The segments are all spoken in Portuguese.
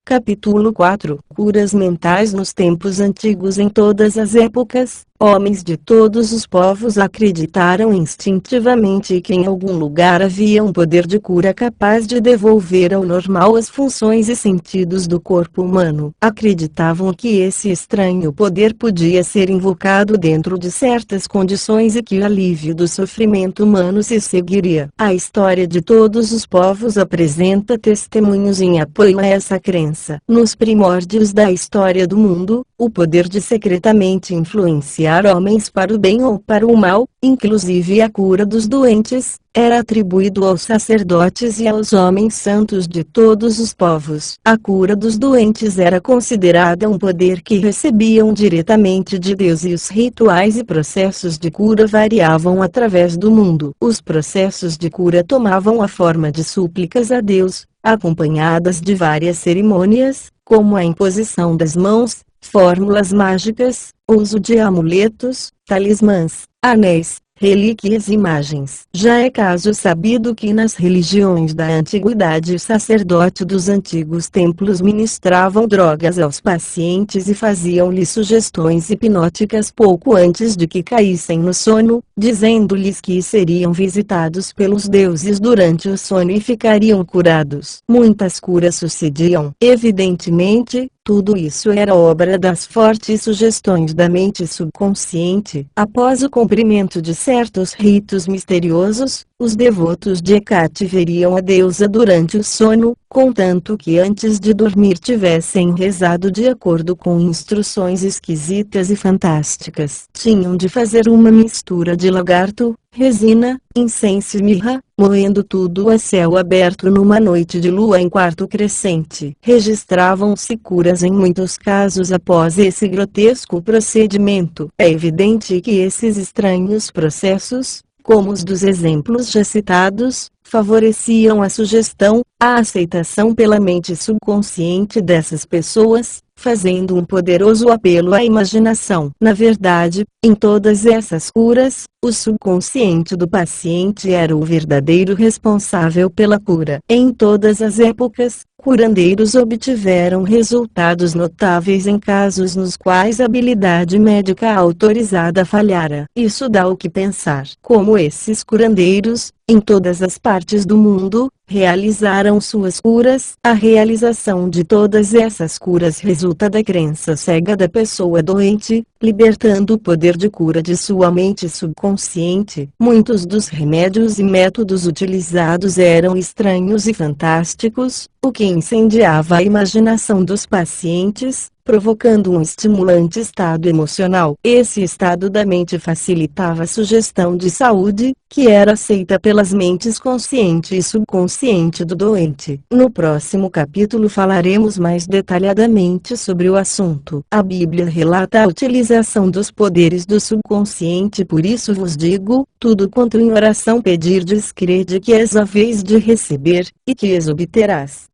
Capítulo 4 Curas mentais nos tempos antigos. Em todas as épocas, homens de todos os povos acreditaram instintivamente que em algum lugar havia um poder de cura capaz de devolver ao normal as funções e sentidos do corpo humano. Acreditavam que esse estranho poder podia ser invocado dentro de certas condições e que o alívio do sofrimento humano se seguiria. A história de todos os povos apresenta testemunhos em apoio a essa crença. Nos primórdios da história do mundo, o poder de secretamente influenciar homens para o bem ou para o mal, inclusive a cura dos doentes, era atribuído aos sacerdotes e aos homens santos de todos os povos. A cura dos doentes era considerada um poder que recebiam diretamente de Deus e os rituais e processos de cura variavam através do mundo. Os processos de cura tomavam a forma de súplicas a Deus, acompanhadas de várias cerimônias, como a imposição das mãos, fórmulas mágicas, uso de amuletos, talismãs, anéis, relíquias e imagens. Já é caso sabido que nas religiões da antiguidade o sacerdote dos antigos templos ministravam drogas aos pacientes e faziam-lhes sugestões hipnóticas pouco antes de que caíssem no sono, dizendo-lhes que seriam visitados pelos deuses durante o sono e ficariam curados. Muitas curas sucediam. Evidentemente, tudo isso era obra das fortes sugestões da mente subconsciente. Após o cumprimento de certos ritos misteriosos, os devotos de Hecate veriam a deusa durante o sono, contanto que antes de dormir tivessem rezado de acordo com instruções esquisitas e fantásticas. Tinham de fazer uma mistura de lagarto, resina, incenso e mirra, moendo tudo a céu aberto numa noite de lua em quarto crescente. Registravam-se curas em muitos casos após esse grotesco procedimento. É evidente que esses estranhos processos, como os dos exemplos já citados, favoreciam a sugestão, a aceitação pela mente subconsciente dessas pessoas, fazendo um poderoso apelo à imaginação. Na verdade, em todas essas curas, o subconsciente do paciente era o verdadeiro responsável pela cura. Em todas as épocas, curandeiros obtiveram resultados notáveis em casos nos quais a habilidade médica autorizada falhara. Isso dá o que pensar. Como esses curandeiros, em todas as partes do mundo, realizaram suas curas. A realização de todas essas curas resulta da crença cega da pessoa doente, libertando o poder de cura de sua mente subconsciente. Muitos dos remédios e métodos utilizados eram estranhos e fantásticos, o que incendiava a imaginação dos pacientes, provocando um estimulante estado emocional. Esse estado da mente facilitava a sugestão de saúde, que era aceita pelas mentes consciente e subconsciente do doente. No próximo capítulo falaremos mais detalhadamente sobre o assunto. A Bíblia relata a utilização dos poderes do subconsciente, por isso vos digo, tudo quanto em oração pedirdes crede que és haveis de receber, e que as obterás.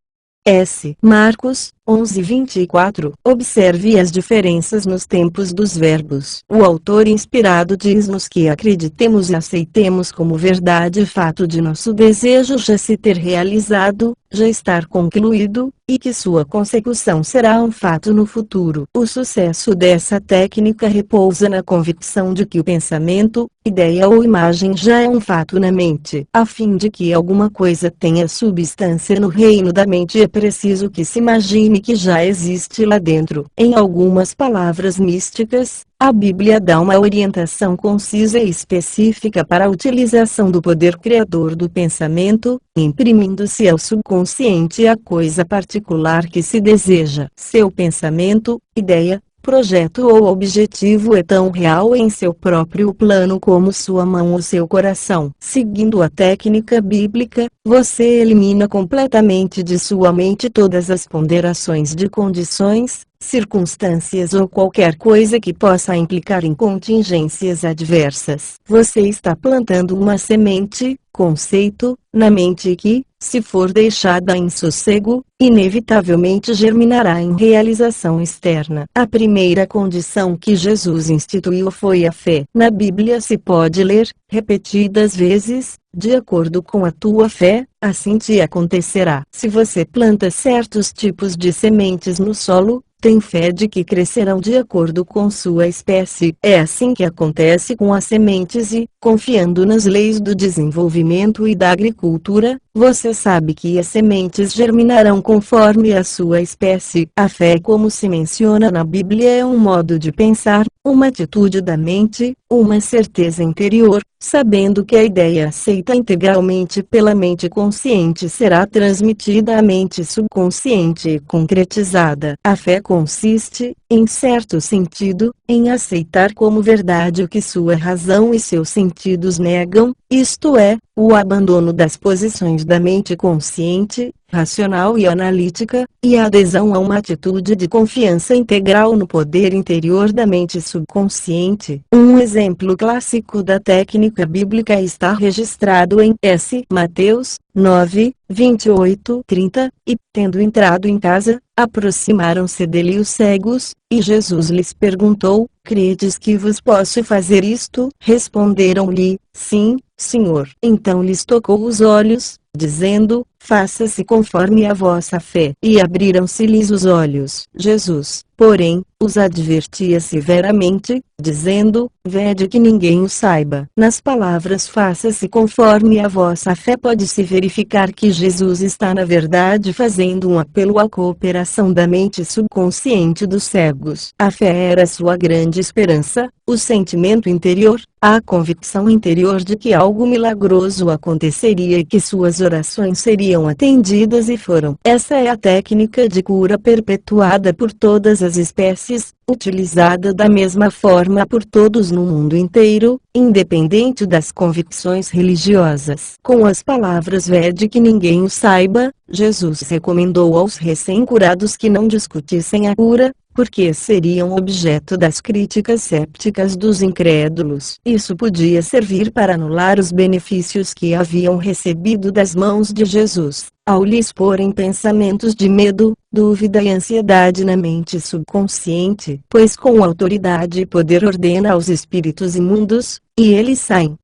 S. Marcos 11:24. Observe as diferenças nos tempos dos verbos. O autor inspirado diz-nos que acreditemos e aceitemos como verdade o fato de nosso desejo já se ter realizado, já estar concluído, e que sua consecução será um fato no futuro. O sucesso dessa técnica repousa na convicção de que o pensamento, ideia ou imagem já é um fato na mente. A fim de que alguma coisa tenha substância no reino da mente é preciso que se imagine que já existe lá dentro. Em algumas palavras místicas, a Bíblia dá uma orientação concisa e específica para a utilização do poder criador do pensamento, imprimindo-se ao subconsciente a coisa particular que se deseja. Seu pensamento, ideia, projeto ou objetivo é tão real em seu próprio plano como sua mão ou seu coração. Seguindo a técnica bíblica, você elimina completamente de sua mente todas as ponderações de condições, circunstâncias ou qualquer coisa que possa implicar em contingências adversas. Você está plantando uma semente, conceito, na mente que, se for deixada em sossego, inevitavelmente germinará em realização externa. A primeira condição que Jesus instituiu foi a fé. Na Bíblia se pode ler, repetidas vezes, de acordo com a tua fé, assim te acontecerá. Se você planta certos tipos de sementes no solo, tem fé de que crescerão de acordo com sua espécie. É assim que acontece com as sementes e, confiando nas leis do desenvolvimento e da agricultura, você sabe que as sementes germinarão conforme a sua espécie. A fé, como se menciona na Bíblia, é um modo de pensar, uma atitude da mente, uma certeza interior, sabendo que a ideia aceita integralmente pela mente consciente será transmitida à mente subconsciente e concretizada. A fé consiste, em certo sentido, em aceitar como verdade o que sua razão e seus sentidos negam, isto é, o abandono das posições da mente consciente, racional e analítica, e a adesão a uma atitude de confiança integral no poder interior da mente subconsciente. Um exemplo clássico da técnica bíblica está registrado em Mateus 9, 28-30, e, tendo entrado em casa, aproximaram-se dele os cegos, e Jesus lhes perguntou: credes que vos posso fazer isto? Responderam-lhe: sim, Senhor. Então lhes tocou os olhos, dizendo: faça-se conforme a vossa fé. E abriram-se-lhes os olhos. Jesus, porém, os advertia severamente, dizendo: vede que ninguém o saiba. Nas palavras faça-se conforme a vossa fé pode-se verificar que Jesus está na verdade fazendo um apelo à cooperação da mente subconsciente dos cegos. A fé era sua grande esperança, o sentimento interior, a convicção interior de que algo milagroso aconteceria e que suas orações seriam atendidas e foram. Essa é a técnica de cura perpetuada por todas as espécies, utilizada da mesma forma por todos no mundo inteiro, independente das convicções religiosas. Com as palavras vede que ninguém o saiba, Jesus recomendou aos recém-curados que não discutissem a cura, porque seriam objeto das críticas sépticas dos incrédulos. Isso podia servir para anular os benefícios que haviam recebido das mãos de Jesus, ao lhes porem pensamentos de medo, dúvida e ansiedade na mente subconsciente, pois com autoridade e poder ordena aos espíritos imundos, e eles saem.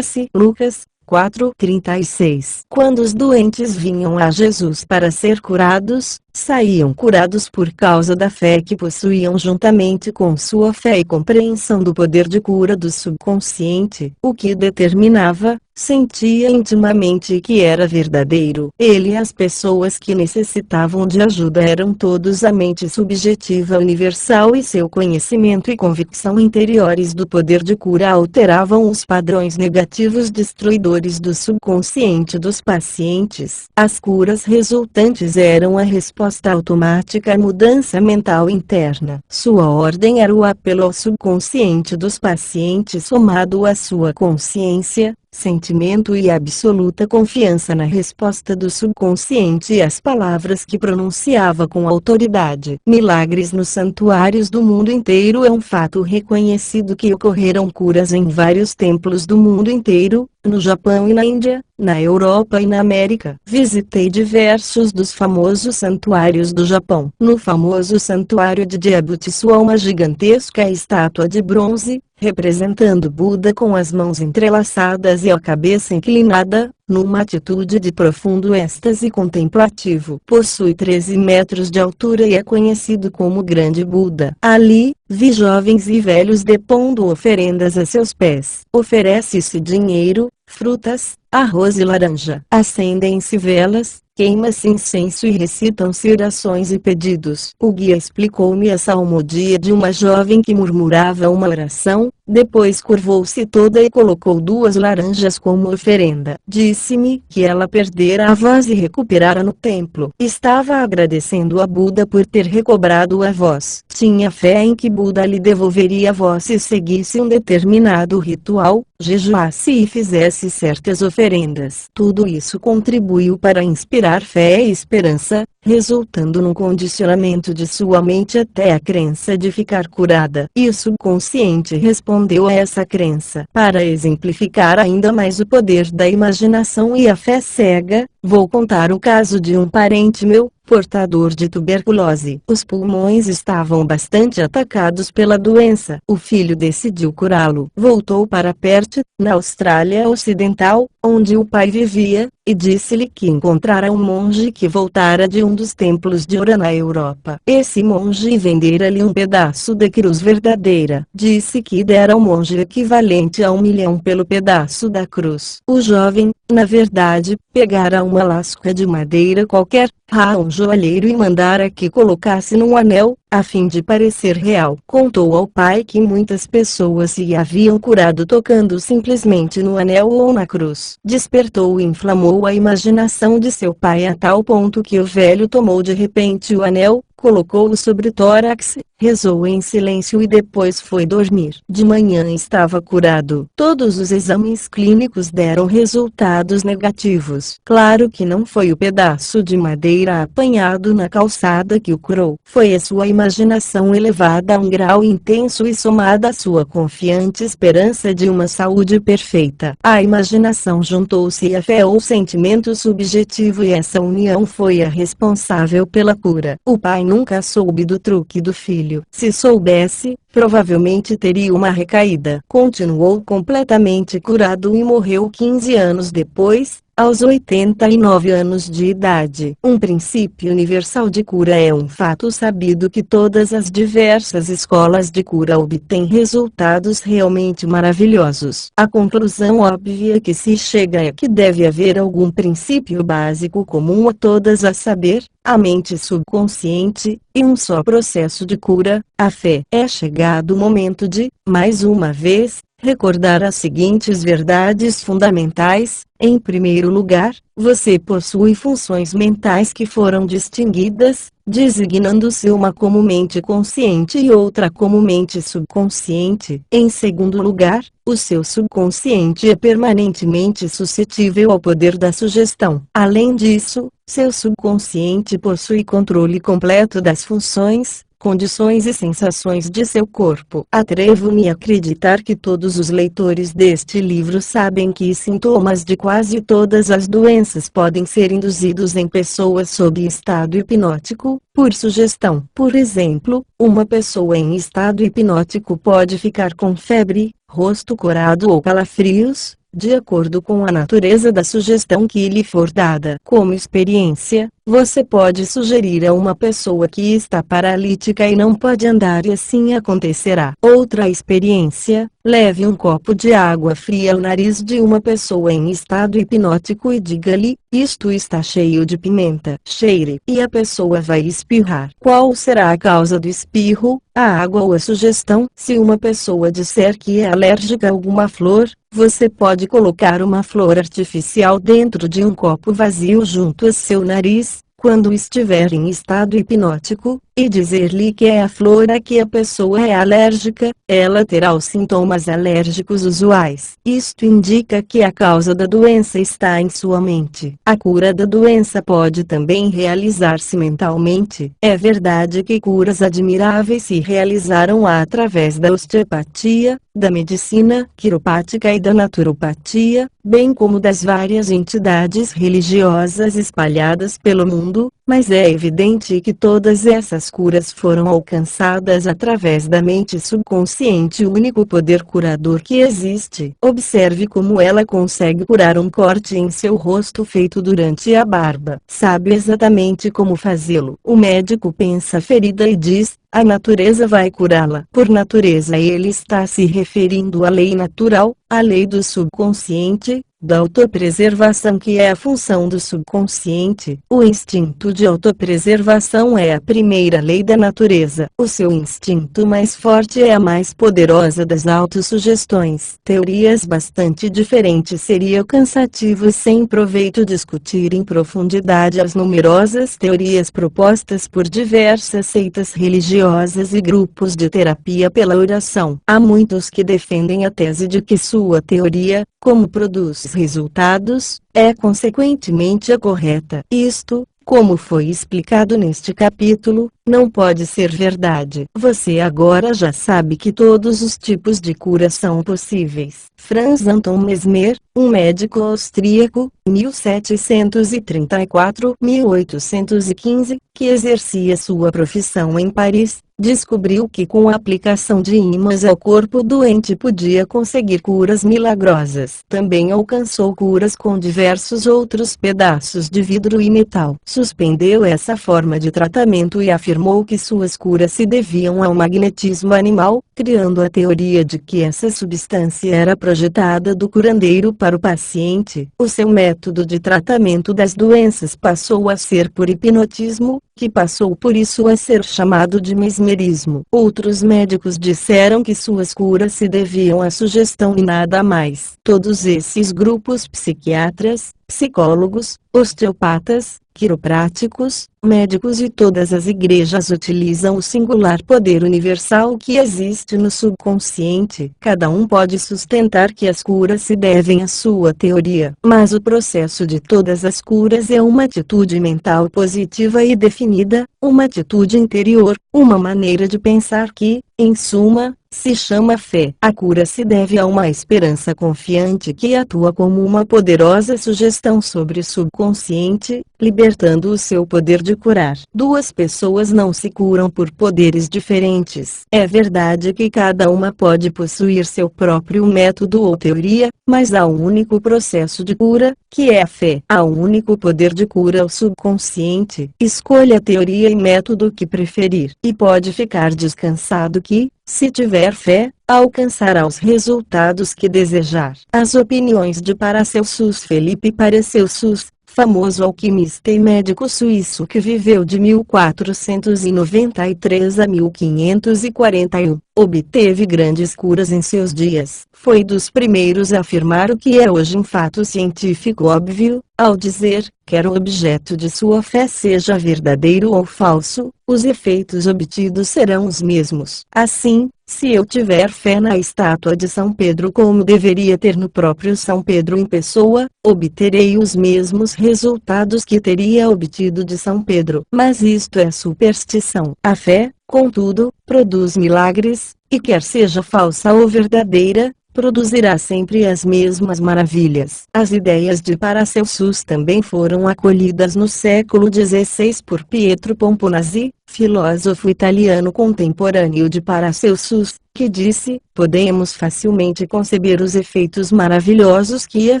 Lucas 4:36. Quando os doentes vinham a Jesus para ser curados, saíam curados por causa da fé que possuíam juntamente com sua fé e compreensão do poder de cura do subconsciente, o que determinava, sentia intimamente que era verdadeiro. Ele e as pessoas que necessitavam de ajuda eram todos a mente subjetiva universal e seu conhecimento e convicção interiores do poder de cura alteravam os padrões negativos destruidores do subconsciente dos pacientes. As curas resultantes eram a resposta automática à mudança mental interna. Sua ordem era o apelo ao subconsciente dos pacientes somado à sua consciência, sentimento e absoluta confiança na resposta do subconsciente e as palavras que pronunciava com autoridade. Milagres nos santuários do mundo inteiro é um fato reconhecido que ocorreram curas em vários templos do mundo inteiro, no Japão e na Índia, na Europa e na América. Visitei diversos dos famosos santuários do Japão. No famoso santuário de Diabutsu há uma gigantesca estátua de bronze, representando Buda com as mãos entrelaçadas e a cabeça inclinada, numa atitude de profundo êxtase contemplativo. Possui 13 metros de altura e é conhecido como Grande Buda. Ali, vi jovens e velhos depondo oferendas a seus pés. Oferece-se dinheiro, frutas, arroz e laranja. Acendem-se velas, queima-se incenso e recitam-se orações e pedidos. O guia explicou-me a salmodia de uma jovem que murmurava uma oração, depois curvou-se toda e colocou 2 laranjas como oferenda. Disse-me que ela perdera a voz e recuperara no templo. Estava agradecendo a Buda por ter recobrado a voz. Tinha fé em que Buda lhe devolveria a voz se seguisse um determinado ritual, jejuasse e fizesse certas oferendas. Tudo isso contribuiu para inspirar fé e esperança, resultando num condicionamento de sua mente até a crença de ficar curada. E o subconsciente respondeu a essa crença. Para exemplificar ainda mais o poder da imaginação e a fé cega, vou contar o caso de um parente meu, portador de tuberculose. Os pulmões estavam bastante atacados pela doença. O filho decidiu curá-lo. Voltou para Perth, na Austrália Ocidental, onde o pai vivia, e disse-lhe que encontrara um monge que voltara de um dos templos de Ora na Europa. Esse monge vendera-lhe um pedaço da cruz verdadeira. Disse que dera ao monge equivalente a 1 milhão pelo pedaço da cruz. O jovem, na verdade, pegara uma lasca de madeira qualquer, a um joalheiro e mandara que colocasse num anel, a fim de parecer real. Contou ao pai que muitas pessoas se haviam curado tocando simplesmente no anel ou na cruz. Despertou e inflamou a imaginação de seu pai a tal ponto que o velho tomou de repente o anel, colocou-o sobre o tórax, rezou em silêncio e depois foi dormir. De manhã estava curado. Todos os exames clínicos deram resultados negativos. Claro que não foi o pedaço de madeira apanhado na calçada que o curou. Foi a sua imaginação elevada a um grau intenso e somada à sua confiante esperança de uma saúde perfeita. A imaginação juntou-se à fé ou sentimento subjetivo e essa união foi a responsável pela cura. O pai nunca soube do truque do filho. Se soubesse, provavelmente teria uma recaída. Continuou completamente curado e morreu 15 anos depois, aos 89 anos de idade. Um princípio universal de cura é um fato sabido que todas as diversas escolas de cura obtêm resultados realmente maravilhosos. A conclusão óbvia que se chega é que deve haver algum princípio básico comum a todas, a saber, a mente subconsciente, e um só processo de cura, a fé. É chegado o momento de, mais uma vez, recordar as seguintes verdades fundamentais. Em primeiro lugar, você possui funções mentais que foram distinguidas, designando-se uma como mente consciente e outra como mente subconsciente. Em segundo lugar, o seu subconsciente é permanentemente suscetível ao poder da sugestão. Além disso, seu subconsciente possui controle completo das funções, condições e sensações de seu corpo. Atrevo-me a acreditar que todos os leitores deste livro sabem que sintomas de quase todas as doenças podem ser induzidos em pessoas sob estado hipnótico, por sugestão. Por exemplo, uma pessoa em estado hipnótico pode ficar com febre, rosto corado ou calafrios, de acordo com a natureza da sugestão que lhe for dada. Como experiência, você pode sugerir a uma pessoa que está paralítica e não pode andar e assim acontecerá. Outra experiência, leve um copo de água fria ao nariz de uma pessoa em estado hipnótico e diga-lhe, isto está cheio de pimenta. Cheire. E a pessoa vai espirrar. Qual será a causa do espirro? A água ou a sugestão? Se uma pessoa disser que é alérgica a alguma flor, você pode colocar uma flor artificial dentro de um copo vazio junto a seu nariz, quando estiver em estado hipnótico, e dizer-lhe que é a flor a que a pessoa é alérgica, ela terá os sintomas alérgicos usuais. Isto indica que a causa da doença está em sua mente. A cura da doença pode também realizar-se mentalmente. É verdade que curas admiráveis se realizaram através da osteopatia, da medicina quiroprática e da naturopatia, bem como das várias entidades religiosas espalhadas pelo mundo, mas é evidente que todas essas curas foram alcançadas através da mente subconsciente, o único poder curador que existe. Observe como ela consegue curar um corte em seu rosto feito durante a barba. Sabe exatamente como fazê-lo. O médico pensa a ferida e diz, a natureza vai curá-la. Por natureza ele está se referindo à lei natural, à lei do subconsciente, da autopreservação, que é a função do subconsciente. O instinto de autopreservação é a primeira lei da natureza. O seu instinto mais forte é a mais poderosa das autossugestões. Teorias bastante diferentes. Seria cansativo e sem proveito discutir em profundidade as numerosas teorias propostas por diversas seitas religiosas e grupos de terapia pela oração. Há muitos que defendem a tese de que sua teoria, como produz resultados, é consequentemente a correta. Isto, como foi explicado neste capítulo, não pode ser verdade. Você agora já sabe que todos os tipos de cura são possíveis. Franz Anton Mesmer, um médico austríaco, 1734-1815, que exercia sua profissão em Paris, descobriu que com a aplicação de ímãs ao corpo doente podia conseguir curas milagrosas. Também alcançou curas com diversos outros pedaços de vidro e metal. Suspendeu essa forma de tratamento e afirmou que suas curas se deviam ao magnetismo animal, criando a teoria de que essa substância era projetada do curandeiro para o paciente. O seu método de tratamento das doenças passou a ser por hipnotismo, que passou por isso a ser chamado de mesmerismo. Outros médicos disseram que suas curas se deviam à sugestão e nada mais. Todos esses grupos, psiquiatras, psicólogos, osteopatas, quiropráticos, médicos e todas as igrejas utilizam o singular poder universal que existe no subconsciente. Cada um pode sustentar que as curas se devem à sua teoria, mas o processo de todas as curas é uma atitude mental positiva e definida, uma atitude interior, uma maneira de pensar que, em suma, se chama fé. A cura se deve a uma esperança confiante que atua como uma poderosa sugestão sobre o subconsciente, libertando o seu poder de curar. Duas pessoas não se curam por poderes diferentes. É verdade que cada uma pode possuir seu próprio método ou teoria, mas há um único processo de cura, que é a fé. Há um único poder de cura ao subconsciente. Escolha a teoria e método que preferir. E pode ficar descansado que, se tiver fé, alcançará os resultados que desejar. As opiniões de Paracelsus. Felipe Paracelsus, famoso alquimista e médico suíço que viveu de 1493 a 1541, obteve grandes curas em seus dias. Foi dos primeiros a afirmar o que é hoje um fato científico óbvio, ao dizer, quer o objeto de sua fé seja verdadeiro ou falso, os efeitos obtidos serão os mesmos. Assim, se eu tiver fé na estátua de São Pedro como deveria ter no próprio São Pedro em pessoa, obterei os mesmos resultados que teria obtido de São Pedro. Mas isto é superstição. A fé, contudo, produz milagres, e quer seja falsa ou verdadeira, produzirá sempre as mesmas maravilhas. As ideias de Paracelsus também foram acolhidas no século XVI por Pietro Pomponazzi, filósofo italiano contemporâneo de Paracelsus, que disse: podemos facilmente conceber os efeitos maravilhosos que a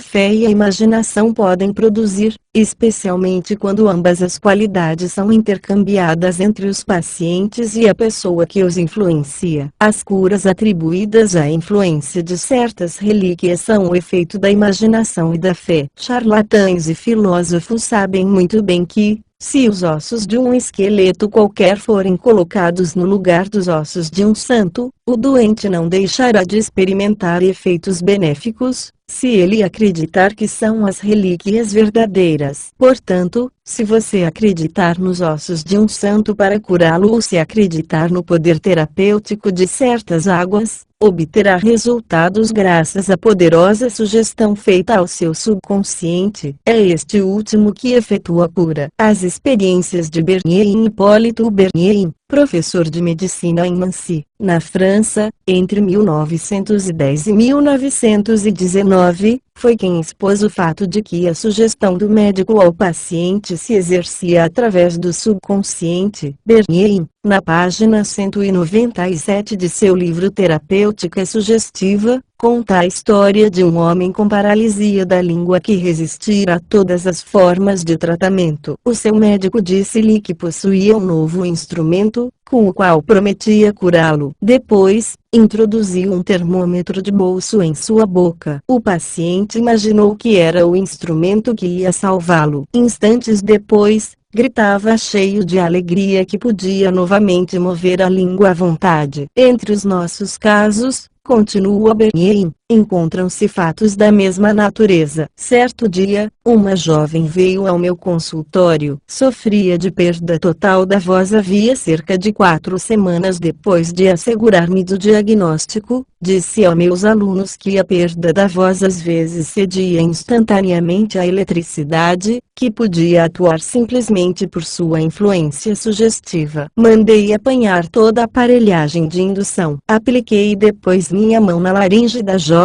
fé e a imaginação podem produzir, especialmente quando ambas as qualidades são intercambiadas entre os pacientes e a pessoa que os influencia. As curas atribuídas à influência de certas relíquias são o efeito da imaginação e da fé. Charlatães e filósofos sabem muito bem que, se os ossos de um esqueleto qualquer forem colocados no lugar dos ossos de um santo, o doente não deixará de experimentar efeitos benéficos, se ele acreditar que são as relíquias verdadeiras. Portanto, se você acreditar nos ossos de um santo para curá-lo ou se acreditar no poder terapêutico de certas águas, obterá resultados graças à poderosa sugestão feita ao seu subconsciente. É este último que efetua a cura. As experiências de Bernier e Hipólito Bernier, professor de medicina em Nancy, na França, entre 1910 e 1919, foi quem expôs o fato de que a sugestão do médico ao paciente se exercia através do subconsciente. Bernier, na página 197 de seu livro Terapêutica Sugestiva, conta a história de um homem com paralisia da língua que resistira a todas as formas de tratamento. O seu médico disse-lhe que possuía um novo instrumento, com o qual prometia curá-lo. Depois, introduziu um termômetro de bolso em sua boca. O paciente imaginou que era o instrumento que ia salvá-lo. Instantes depois, gritava cheio de alegria que podia novamente mover a língua à vontade. Entre os nossos casos, Continua Bernien. Encontram-se fatos da mesma natureza. Certo dia, uma jovem veio ao meu consultório. Sofria de perda total da voz havia cerca de 4 semanas. Depois de assegurar-me do diagnóstico, disse aos meus alunos que a perda da voz às vezes cedia instantaneamente à eletricidade, que podia atuar simplesmente por sua influência sugestiva. Mandei apanhar toda a aparelhagem de indução. Apliquei depois minha mão na laringe da jovem,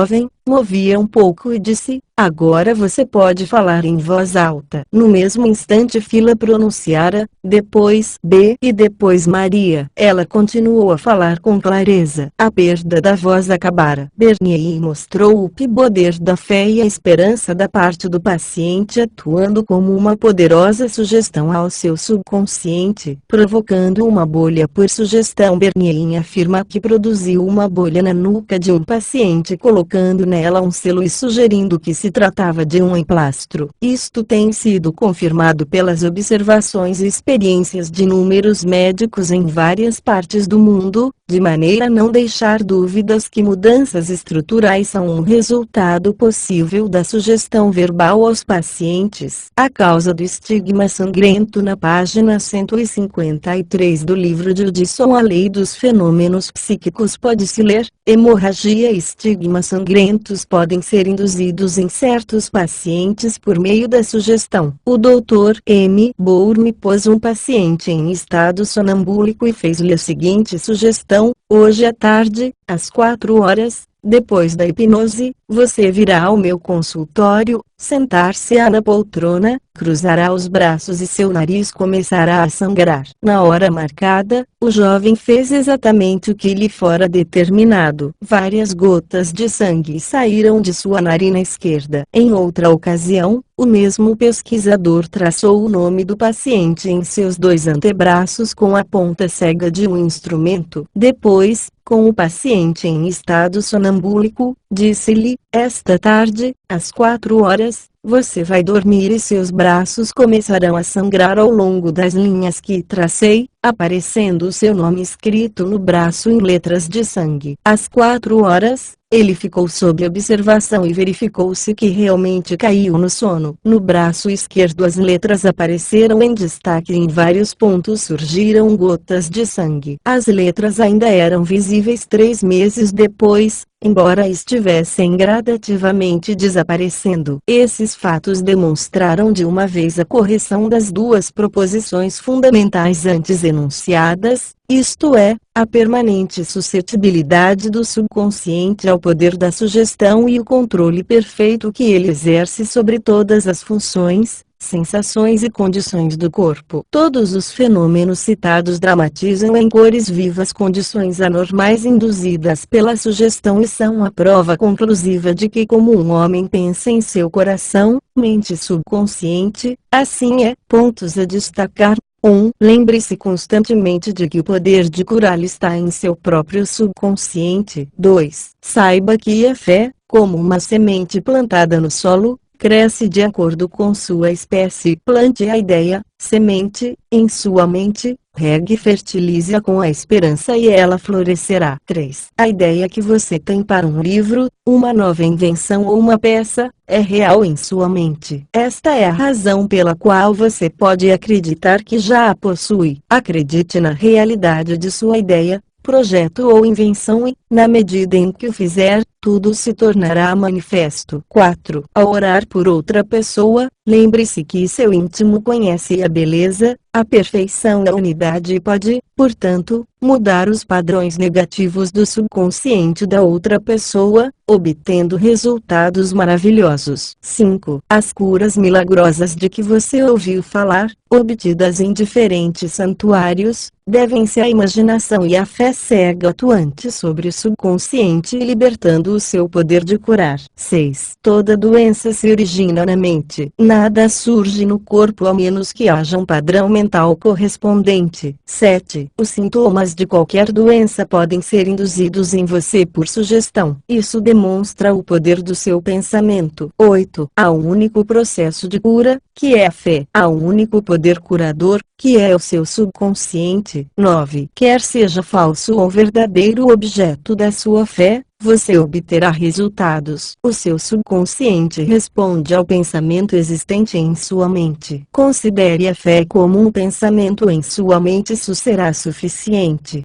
movia um pouco e disse: agora você pode falar em voz alta. No mesmo instante Fila pronunciara, depois B e depois Maria. Ela continuou a falar com clareza. A perda da voz acabara. Bernier mostrou o poder da fé e a esperança da parte do paciente atuando como uma poderosa sugestão ao seu subconsciente, provocando uma bolha por sugestão. Bernier afirma que produziu uma bolha na nuca de um paciente colocando nela um selo e sugerindo que se tratava de um emplastro. Isto tem sido confirmado pelas observações e experiências de inúmeros médicos em várias partes do mundo, de maneira a não deixar dúvidas que mudanças estruturais são um resultado possível da sugestão verbal aos pacientes. A causa do estigma sangrento. Na página 153 do livro de Hudson, A Lei dos Fenômenos Psíquicos, pode-se ler: hemorragia e estigmas sangrentos podem ser induzidos em certos pacientes por meio da sugestão. O Dr. M. Bourne pôs um paciente em estado sonambúlico e fez-lhe a seguinte sugestão: hoje à tarde, às 4 horas, depois da hipnose, você virá ao meu consultório, sentar-se-á na poltrona, cruzará os braços e seu nariz começará a sangrar. Na hora marcada, o jovem fez exatamente o que lhe fora determinado. Várias gotas de sangue saíram de sua narina esquerda. Em outra ocasião, o mesmo pesquisador traçou o nome do paciente em seus 2 antebraços com a ponta cega de um instrumento. Depois, com o paciente em estado sonambúlico, disse-lhe: esta tarde, às 4 horas, você vai dormir e seus braços começarão a sangrar ao longo das linhas que tracei, aparecendo o seu nome escrito no braço em letras de sangue. Às 4 horas, ele ficou sob observação e verificou-se que realmente caiu no sono. No braço esquerdo as letras apareceram em destaque e em vários pontos surgiram gotas de sangue. As letras ainda eram visíveis 3 meses depois, embora estivessem gradativamente desaparecendo. Esses fatos demonstraram de uma vez a correção das 2 proposições fundamentais antes enunciadas, isto é, a permanente suscetibilidade do subconsciente ao poder da sugestão e o controle perfeito que ele exerce sobre todas as funções, sensações e condições do corpo. Todos os fenômenos citados dramatizam em cores vivas condições anormais induzidas pela sugestão e são a prova conclusiva de que, como um homem pensa em seu coração, mente subconsciente, assim é. Pontos a destacar: 1. Lembre-se constantemente de que o poder de curar está em seu próprio subconsciente. 2. Saiba que a fé, como uma semente plantada no solo, cresce de acordo com sua espécie. Plante a ideia, semente, em sua mente, regue e fertilize-a com a esperança e ela florescerá. 3. A ideia que você tem para um livro, uma nova invenção ou uma peça, é real em sua mente. Esta é a razão pela qual você pode acreditar que já a possui. Acredite na realidade de sua ideia, projeto ou invenção e, na medida em que o fizer, tudo se tornará manifesto. 4. Ao orar por outra pessoa, lembre-se que seu íntimo conhece a beleza, a perfeição e a unidade e pode, portanto, mudar os padrões negativos do subconsciente da outra pessoa, obtendo resultados maravilhosos. 5. As curas milagrosas de que você ouviu falar, obtidas em diferentes santuários, devem-se à imaginação e à fé cega atuante sobre o subconsciente e libertando o seu poder de curar. 6. Toda doença se origina na mente. Nada surge no corpo a menos que haja um padrão mental correspondente. 7. Os sintomas de qualquer doença podem ser induzidos em você por sugestão. Isso demonstra o poder do seu pensamento. 8. Há um único processo de cura, que é a fé, há um único poder curador, que é o seu subconsciente. 9. Quer seja falso ou verdadeiro o objeto da sua fé, você obterá resultados. O seu subconsciente responde ao pensamento existente em sua mente. Considere a fé como um pensamento em sua mente, isso será suficiente.